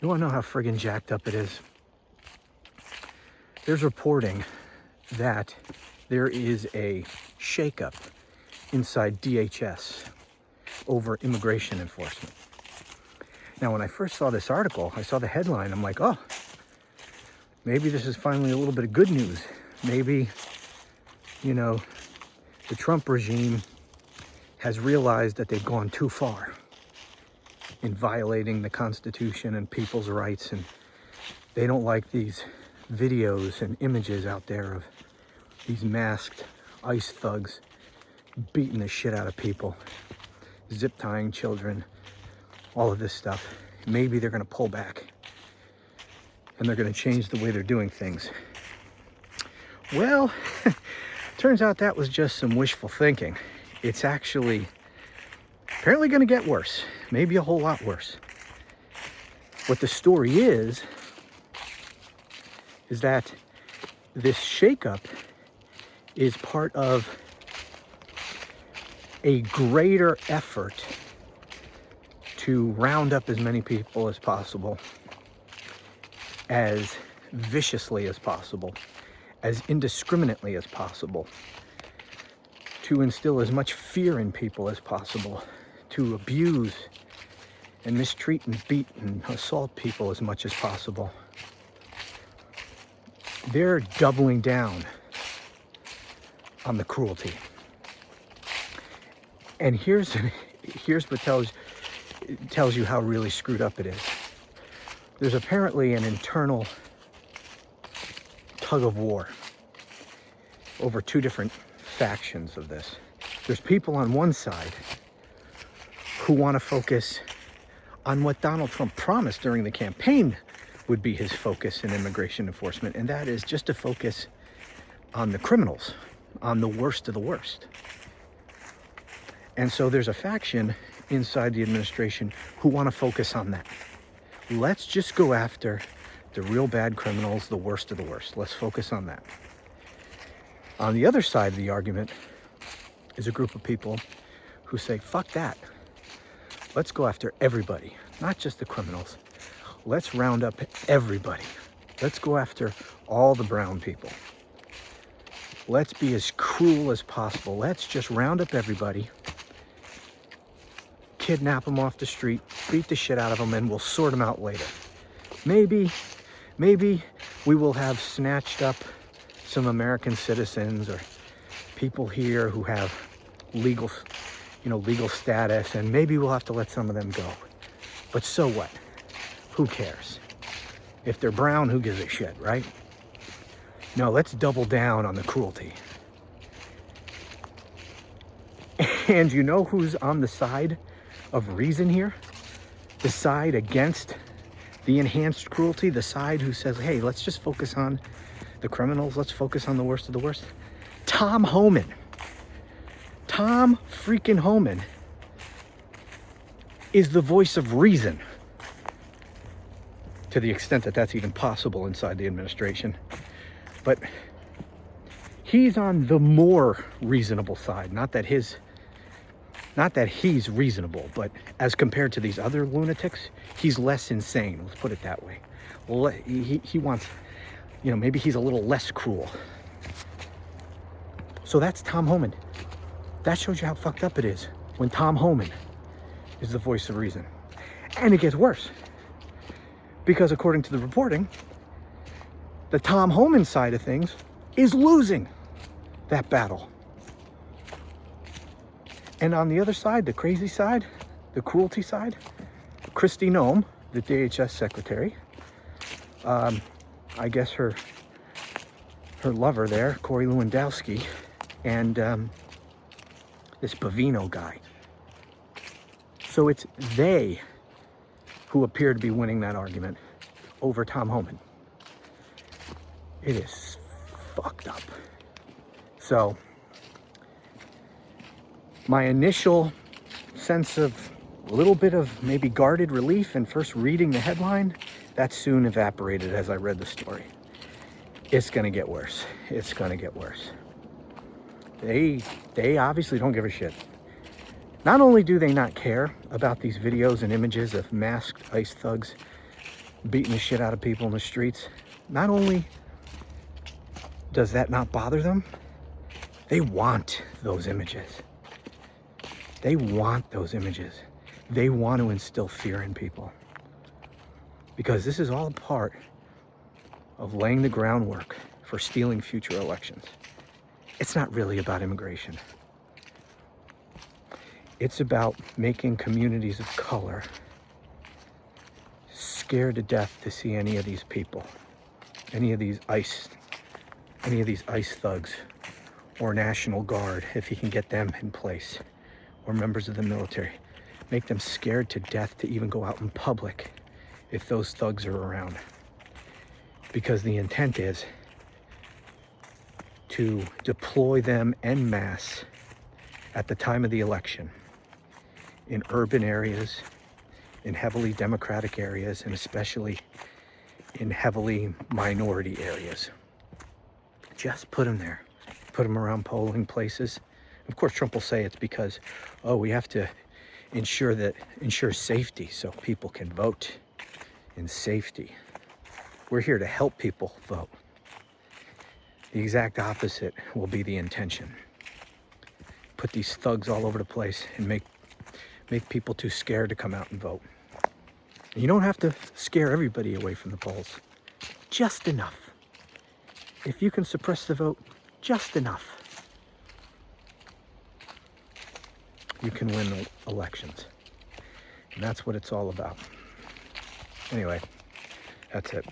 You want to know how friggin' jacked up it is? There's reporting that there is a shakeup inside DHS over immigration enforcement. Now, when I first saw this article, I saw the headline. I'm like, oh, maybe this is finally a little bit of good news. Maybe, the Trump regime has realized that they've gone too far in violating the Constitution and people's rights, and they don't like these videos and images out there of these masked ICE thugs beating the shit out of people, zip tying children, all of this stuff. Maybe they're going to pull back and they're going to change the way they're doing things. Well, turns out that was just some wishful thinking. It's actually apparently going to get worse, maybe a whole lot worse. What the story is that this shakeup is part of a greater effort to round up as many people as possible, as viciously as possible, as indiscriminately as possible, to instill as much fear in people as possible, to abuse and mistreat and beat and assault people as much as possible. They're doubling down on the cruelty. And here's what tells you how really screwed up it is. There's apparently an internal tug of war over two different factions of this. There's people on one side who want to focus on what Donald Trump promised during the campaign would be his focus in immigration enforcement, and that is just to focus on the criminals, on the worst of the worst. And so there's a faction inside the administration who want to focus on that. Let's just go after the real bad criminals, the worst of the worst. Let's focus on that. On the other side of the argument is a group of people who say, fuck that. Let's go after everybody, not just the criminals. Let's round up everybody. Let's go after all the brown people. Let's be as cruel as possible. Let's just round up everybody, kidnap them off the street, beat the shit out of them, and we'll sort them out later. Maybe we will have snatched up some American citizens or people here who have legal status, and maybe we'll have to let some of them go. But so what? Who cares? If they're brown, who gives a shit, right? No, let's double down on the cruelty. And you know who's on the side of reason here? The side against the enhanced cruelty, the side who says, hey, let's just focus on the criminals, let's focus on the worst of the worst. Tom Homan. Tom freaking Homan is the voice of reason, to the extent that that's even possible inside the administration. But he's on the more reasonable side. Not that he's reasonable, but as compared to these other lunatics, he's less insane. Let's put it that way. He wants, maybe he's a little less cruel. So that's Tom Homan. That shows you how fucked up it is when Tom Homan is the voice of reason. And it gets worse. Because according to the reporting, the Tom Homan side of things is losing that battle. And on the other side, the crazy side, the cruelty side, Kristi Noem, the DHS secretary, I guess her lover there, Corey Lewandowski, and this Bavino guy. So it's they who appear to be winning that argument over Tom Homan. It is fucked up. So my initial sense of a little bit of maybe guarded relief and first reading the headline, that soon evaporated as I read the story. It's gonna get worse. It's gonna get worse. They obviously don't give a shit. Not only do they not care about these videos and images of masked ICE thugs beating the shit out of people in the streets, not only does that not bother them, they want those images. They want those images. They want to instill fear in people. Because this is all a part of laying the groundwork for stealing future elections. It's not really about immigration. It's about making communities of color scared to death to see any of these people, any of these ICE thugs or National Guard, if you can get them in place, or members of the military. Make them scared to death to even go out in public if those thugs are around. Because the intent is to deploy them en masse at the time of the election in urban areas, in heavily Democratic areas, and especially in heavily minority areas. Just put them there. Put them around polling places. Of course, Trump will say it's because, oh, we have to ensure safety so people can vote in safety. We're here to help people vote. The exact opposite will be the intention. Put these thugs all over the place and make people too scared to come out and vote. You don't have to scare everybody away from the polls. Just enough. If you can suppress the vote, just enough, you can win elections. And that's what it's all about. Anyway, that's it.